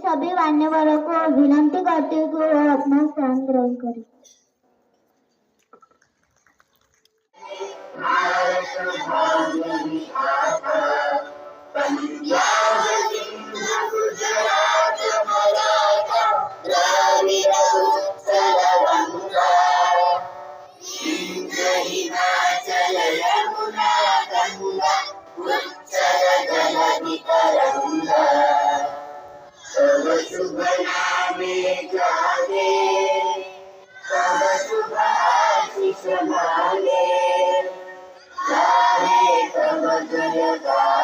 सभी मान्यवरों को विनती करती हूँ कि वो अपना स्थान ग्रहण करें। शुभ नामे जागे, तब शुभ आशीष मांगे, गाहे तब जय गाहे।